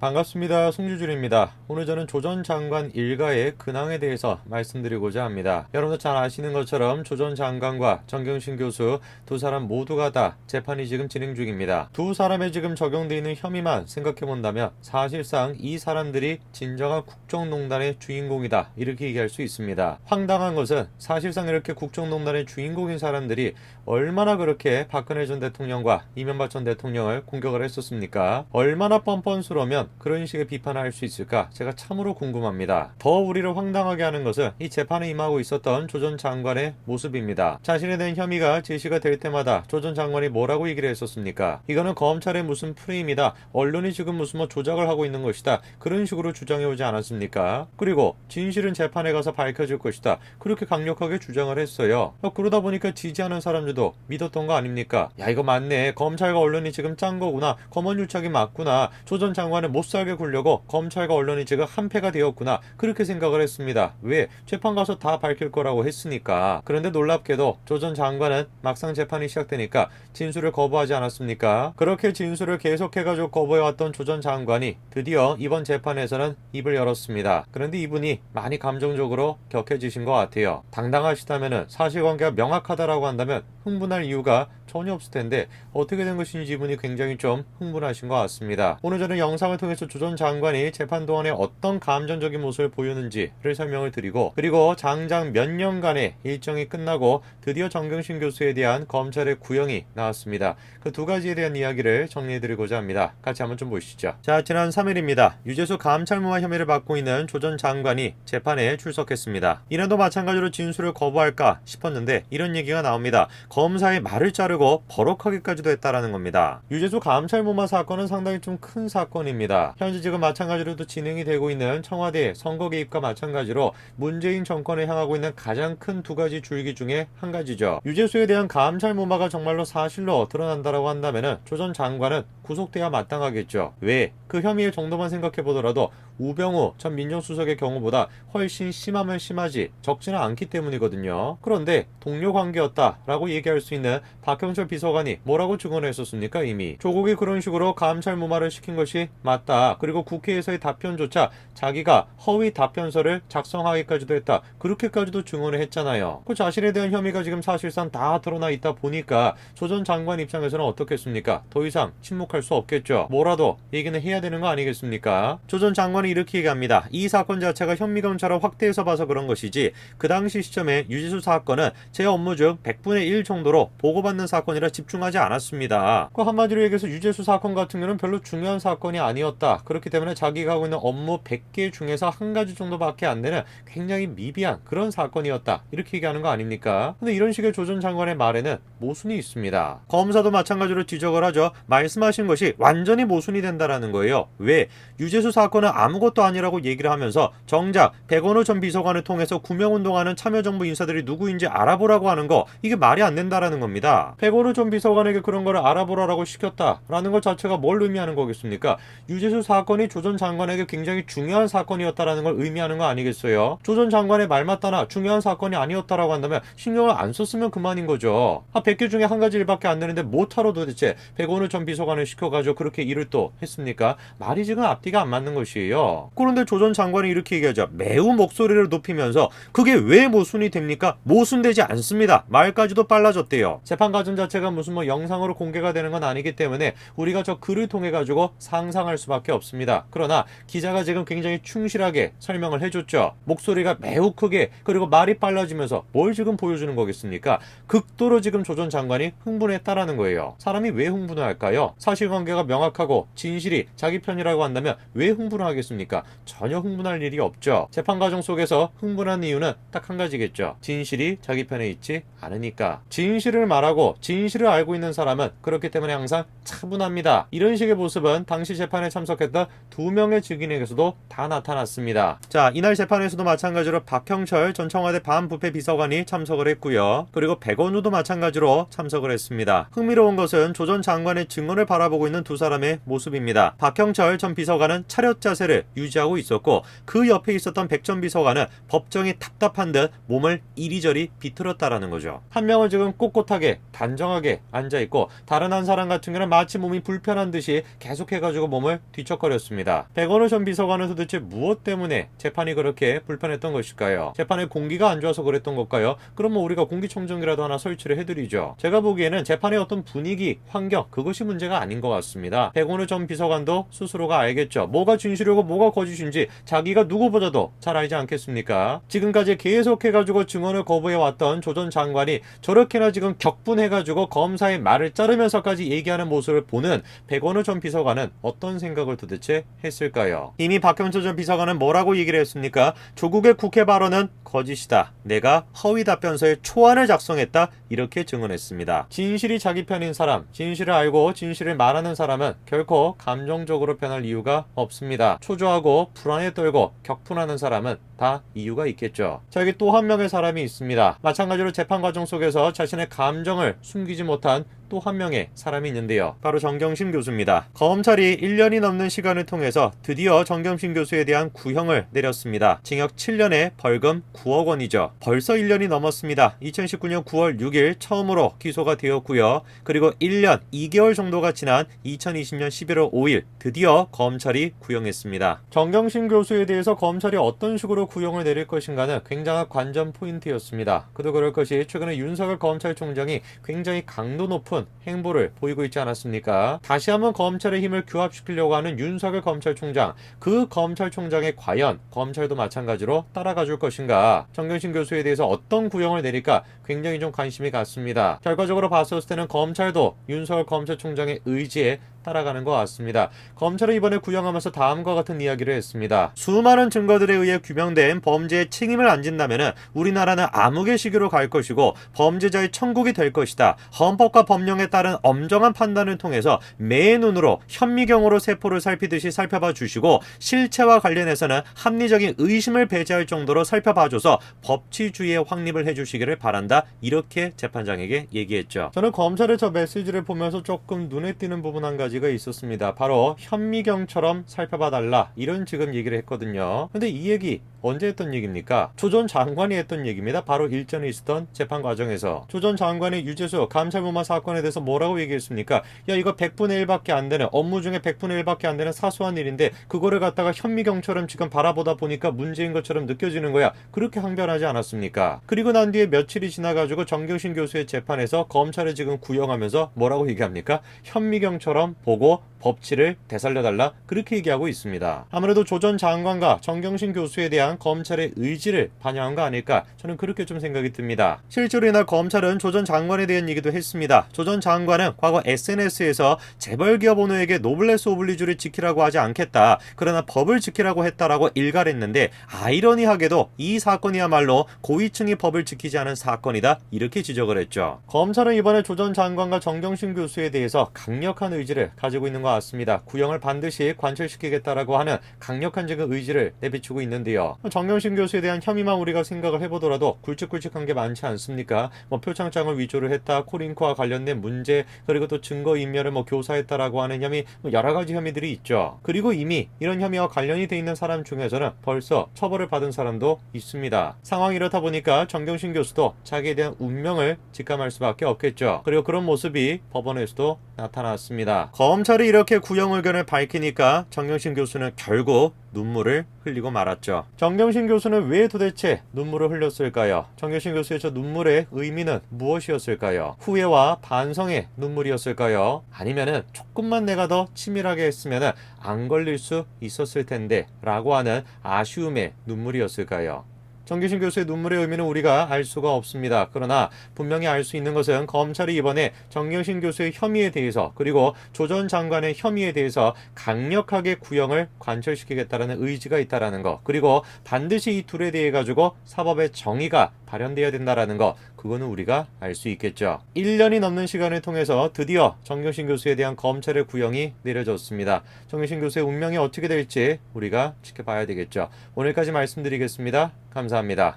반갑습니다. 송주준입니다. 오늘 저는 조전 장관 일가의 근황에 대해서 말씀드리고자 합니다. 여러분도 잘 아시는 것처럼 조전 장관과 정경심 교수 두 사람 모두가 다 재판이 지금 진행 중입니다. 두 사람의 지금 적용되어 있는 혐의만 생각해본다면 사실상 이 사람들이 진정한 국정농단의 주인공이다, 이렇게 얘기할 수 있습니다. 황당한 것은 사실상 이렇게 국정농단의 주인공인 사람들이 얼마나 그렇게 박근혜 전 대통령과 이명박 전 대통령을 공격을 했었습니까? 얼마나 뻔뻔스러우면 그런 식의 비판을 할 수 있을까? 제가 참으로 궁금합니다. 더 우리를 황당하게 하는 것은 이 재판에 임하고 있었던 조 전 장관의 모습입니다. 자신에 대한 혐의가 제시가 될 때마다 조 전 장관이 뭐라고 얘기를 했었습니까? 이거는 검찰의 무슨 프레임이다, 언론이 지금 무슨 조작을 하고 있는 것이다, 그런 식으로 주장해오지 않았습니까? 그리고 진실은 재판에 가서 밝혀질 것이다, 그렇게 강력하게 주장을 했어요. 그러다 보니까 지지하는 사람들도 믿었던 거 아닙니까? 야, 이거 맞네, 검찰과 언론이 지금 짠 거구나, 검언유착이 맞구나, 조 전 장관을 못살게 굴려고 검찰과 언론이 지금 한패가 되었구나, 그렇게 생각을 했습니다. 왜? 재판 가서 다 밝힐 거라고 했으니까. 그런데 놀랍게도 조 전 장관은 막상 재판이 시작되니까 진술을 거부하지 않았습니까? 그렇게 진술을 계속해가지고 거부해왔던 조 전 장관이 드디어 이번 재판에서는 입을 열었습니다. 그런데 이분이 많이 감정적으로 격해지신 것 같아요. 당당하시다면, 사실관계가 명확하다라고 한다면 흥분할 이유가 전혀 없을 텐데 어떻게 된 것인지 이분이 굉장히 좀 흥분하신 것 같습니다. 오늘 저는 영상을 통해서 조 전 장관이 재판 동안에 어떤 감정적인 모습을 보였는지를 설명을 드리고, 그리고 장장 몇 년간의 일정이 끝나고 드디어 정경심 교수에 대한 검찰의 구형이 나왔습니다. 그 두 가지에 대한 이야기를 정리해드리고자 합니다. 같이 한번 좀 보시죠. 자, 지난 3일입니다. 유재수 감찰무마 혐의를 받고 있는 조 전 장관이 재판에 출석했습니다. 이날도 마찬가지로 진술을 거부할까 싶었는데 이런 얘기가 나옵니다. 검사의 말을 자르고 버럭하기까지도 했다라는 겁니다. 유재수 감찰무마 사건은 상당히 좀 큰 사건입니다. 현재 지금 마찬가지로도 진행이 되고 있는 청와대 선거 개입과 마찬가지로 문재인 정권에 향하고 있는 가장 큰 두 가지 줄기 중에 한 가지죠. 유재수에 대한 감찰무마가 정말로 사실로 드러난다라고 한다면 조 전 장관은 구속돼야 마땅하겠죠. 왜? 그 혐의의 정도만 생각해보더라도 우병우 전 민정수석의 경우보다 훨씬 심하면 심하지 적지는 않기 때문이거든요. 그런데 동료 관계였다라고 얘기할 수 있는 박형철 비서관이 뭐라고 증언했었습니까? 이미 조국이 그런 식으로 감찰 무마를 시킨 것이 맞다, 그리고 국회에서의 답변조차 자기가 허위 답변서를 작성하기까지도 했다, 그렇게까지도 증언을 했잖아요. 그 자신에 대한 혐의가 지금 사실상 다 드러나 있다 보니까 조 전 장관 입장에서는 어떻겠습니까? 더 이상 침묵할 수 없겠죠. 뭐라도 얘기는 해야 되는 거 아니겠습니까? 조 전 장관이 이렇게 얘기합니다. 이 사건 자체가 현미검찰을 확대해서 봐서 그런 것이지 그 당시 시점에 유재수 사건은 제 업무 중 100분의 1 정도로 보고받는 사건이라 집중하지 않았습니다. 그 한마디로 얘기해서 유재수 사건 같은 경우는 별로 중요한 사건이 아니었다. 그렇기 때문에 자기가 하고 있는 업무 100개 중에서 한 가지 정도밖에 안 되는 굉장히 미비한 그런 사건이었다, 이렇게 얘기하는 거 아닙니까? 근데 이런 식의 조 전 장관의 말에는 모순이 있습니다. 검사도 마찬가지로 지적을 하죠. 말씀하신 것이 완전히 모순이 된다라는 거예요. 왜? 유재수 사건은 아무것도 아니라고 얘기를 하면서 정작 백원호 전 비서관을 통해서 구명운동하는 참여정부 인사들이 누구인지 알아보라고 하는 거, 이게 말이 안 된다라는 겁니다. 백원호 전 비서관에게 그런 거를 알아보라고 시켰다라는 것 자체가 뭘 의미하는 거겠습니까? 유재수 사건이 조 전 장관에게 굉장히 중요한 사건이었다라는 걸 의미하는 거 아니겠어요? 조 전 장관의 말 맞다나 중요한 사건이 아니었다라고 한다면 신경을 안 썼으면 그만인 거죠. 100개 중에 한 가지 일밖에 안 되는데 뭐하러 도대체 백원호 전 비서관을 시켜가지고 그렇게 일을 또 했습니까? 말이 지금 앞뒤가 안 맞는 것이에요. 그런데 조 전 장관이 이렇게 얘기하죠. 매우 목소리를 높이면서 그게 왜 모순이 됩니까? 모순되지 않습니다, 말까지도 빨라졌대요. 재판 과정 자체가 무슨 영상으로 공개가 되는 건 아니기 때문에 우리가 저 글을 통해 가지고 상상할 수밖에 없습니다. 그러나 기자가 지금 굉장히 충실하게 설명을 해줬죠. 목소리가 매우 크게, 그리고 말이 빨라지면서 뭘 지금 보여주는 거겠습니까? 극도로 지금 조 전 장관이 흥분했다라는 거예요. 사람이 왜 흥분을 할까요? 사실관계가 명확하고 진실이 자기 편이라고 한다면 왜 흥분을 하겠습니까? 전혀 흥분할 일이 없죠. 재판 과정 속에서 흥분한 이유는 딱 한 가지겠죠. 진실이 자기 편에 있지 않으니까. 진실을 말하고 진실을 알고 있는 사람은 그렇기 때문에 항상 차분합니다. 이런 식의 모습은 당시 재판에 참석했던 두 명의 증인에게서도 다 나타났습니다. 자, 이날 재판에서도 마찬가지로 박형철 전 청와대 반부패 비서관이 참석을 했고요. 그리고 백원우도 마찬가지로 참석을 했습니다. 흥미로운 것은 조 전 장관의 증언을 바라보고 있는 두 사람의 모습입니다. 박형철 전 비서관은 차렷 자세를 유지하고 있었고, 그 옆에 있었던 백 전 비서관은 법정이 답답한 듯 몸을 이리저리 비틀었다라는 거죠. 한 명을 지금 지금 꼿꼿하게 단정하게 앉아있고 다른 한 사람 같은 경우는 마치 몸이 불편한 듯이 계속해가지고 몸을 뒤척거렸습니다. 백원호 전 비서관은 도대체 무엇 때문에 재판이 그렇게 불편했던 것일까요? 재판에 공기가 안 좋아서 그랬던 걸까요? 그럼 뭐 우리가 공기청정기라도 하나 설치를 해드리죠. 제가 보기에는 재판의 어떤 분위기, 환경 그것이 문제가 아닌 것 같습니다. 백원호 전 비서관도 스스로가 알겠죠. 뭐가 진실이고 뭐가 거짓인지 자기가 누구보다도 잘 알지 않겠습니까? 지금까지 계속해가지고 증언을 거부해왔던 조 전 장관이 저렇게나 지금 격분해가지고 검사의 말을 자르면서까지 얘기하는 모습을 보는 백원호 전 비서관은 어떤 생각을 도대체 했을까요? 이미 박형철 전 비서관은 뭐라고 얘기를 했습니까? 조국의 국회 발언은 거짓이다. 내가 허위 답변서에 초안을 작성했다. 이렇게 증언했습니다. 진실이 자기 편인 사람, 진실을 알고 진실을 말하는 사람은 결코 감정적으로 변할 이유가 없습니다. 초조하고 불안에 떨고 격분하는 사람은 다 이유가 있겠죠. 자, 여기 또 한 명의 사람이 있습니다. 마찬가지로 재판 과정 속에서 자신의 감정을 숨기지 못한 또 한 명의 사람이 있는데요. 바로 정경심 교수입니다. 검찰이 1년이 넘는 시간을 통해서 드디어 정경심 교수에 대한 구형을 내렸습니다. 징역 7년에 벌금 9억 원이죠. 벌써 1년이 넘었습니다. 2019년 9월 6일 처음으로 기소가 되었고요. 그리고 1년 2개월 정도가 지난 2020년 11월 5일 드디어 검찰이 구형했습니다. 정경심 교수에 대해서 검찰이 어떤 식으로 구형을 내릴 것인가는 굉장한 관전 포인트였습니다. 그도 그럴 것이 최근에 윤석열 검찰총장이 굉장히 강도 높은 행보를 보이고 있지 않았습니까? 다시 한번 검찰의 힘을 규합시키려고 하는 윤석열 검찰총장, 그 검찰총장에 과연 검찰도 마찬가지로 따라가 줄 것인가? 정경심 교수에 대해서 어떤 구형을 내릴까 굉장히 좀 관심이 갔습니다. 결과적으로 봤을 때는 검찰도 윤석열 검찰총장의 의지에 따라가는 것 같습니다. 검찰은 이번에 구형하면서 다음과 같은 이야기를 했습니다. 수많은 증거들에 의해 규명된 범죄의 책임을 안 진다면 우리나라는 암흑의 시기로 갈 것이고 범죄자의 천국이 될 것이다. 헌법과 법령에 따른 엄정한 판단을 통해서 매의 눈으로 현미경으로 세포를 살피듯이 살펴봐 주시고 실체와 관련해서는 합리적인 의심을 배제할 정도로 살펴봐줘서 법치주의의 확립을 해주시기를 바란다. 이렇게 재판장에게 얘기했죠. 저는 검찰의 저 메시지를 보면서 조금 눈에 띄는 부분 한 가지가 있었습니다. 바로 현미경처럼 살펴봐달라 이런 지금 얘기를 했거든요. 근데 이 얘기 언제 했던 얘기입니까? 조 전 장관이 했던 얘기입니다. 바로 일전에 있었던 재판 과정에서 조 전 장관의 유재수 감찰무마 사건에 대해서 뭐라고 얘기했습니까? 야, 이거 100분의 1밖에 안 되는, 업무 중에 100분의 1밖에 안 되는 사소한 일인데 그거를 갖다가 현미경처럼 지금 바라보다 보니까 문제인 것처럼 느껴지는 거야. 그렇게 항변하지 않았습니까? 그리고 난 뒤에 며칠이 지나가지고 정경심 교수의 재판에서 검찰을 지금 구형하면서 뭐라고 얘기합니까? 현미경처럼 보고 법치를 되살려달라 그렇게 얘기하고 있습니다. 아무래도 조 전 장관과 정경심 교수에 대한 검찰의 의지를 반영한 거 아닐까 저는 그렇게 좀 생각이 듭니다. 실제로 이날 검찰은 조 전 장관에 대한 얘기도 했습니다. 조 전 장관은 과거 SNS에서 재벌기업 오너에게 노블레스 오블리주를 지키라고 하지 않겠다. 그러나 법을 지키라고 했다라고 일갈했는데 아이러니하게도 이 사건이야말로 고위층이 법을 지키지 않은 사건이다. 이렇게 지적을 했죠. 검찰은 이번에 조 전 장관과 정경심 교수에 대해서 강력한 의지를 가지고 있는 것 같습니다. 구형을 반드시 관철시키겠다라고 하는 강력한 지금 의지를 내비추고 있는데요. 정경심 교수에 대한 혐의만 우리가 생각을 해보더라도 굵직굵직한 게 많지 않습니까? 표창장을 위조를 했다, 코링크와 관련된 문제, 그리고 또 증거인멸을 교사했다라고 하는 혐의, 여러 가지 혐의들이 있죠. 그리고 이미 이런 혐의와 관련이 돼 있는 사람 중에서는 벌써 처벌을 받은 사람도 있습니다. 상황이 이렇다 보니까 정경심 교수도 자기에 대한 운명을 직감할 수밖에 없겠죠. 그리고 그런 모습이 법원에서도 나타났습니다. 검찰이 이렇게 구형 의견을 밝히니까 정경심 교수는 결국 눈물을 흘리고 말았죠. 정경심 교수는 왜 도대체 눈물을 흘렸을까요? 정경심 교수의 저 눈물의 의미는 무엇이었을까요? 후회와 반성의 눈물이었을까요? 아니면은 조금만 내가 더 치밀하게 했으면은 안 걸릴 수 있었을 텐데 라고 하는 아쉬움의 눈물이었을까요? 정경심 교수의 눈물의 의미는 우리가 알 수가 없습니다. 그러나 분명히 알 수 있는 것은 검찰이 이번에 정경심 교수의 혐의에 대해서 그리고 조 전 장관의 혐의에 대해서 강력하게 구형을 관철시키겠다는 의지가 있다는 것, 그리고 반드시 이 둘에 대해 가지고 사법의 정의가 발현되어야 된다는 것, 그거는 우리가 알 수 있겠죠. 1년이 넘는 시간을 통해서 드디어 정경심 교수에 대한 검찰의 구형이 내려졌습니다. 정경심 교수의 운명이 어떻게 될지 우리가 지켜봐야 되겠죠. 오늘까지 말씀드리겠습니다. 감사합니다.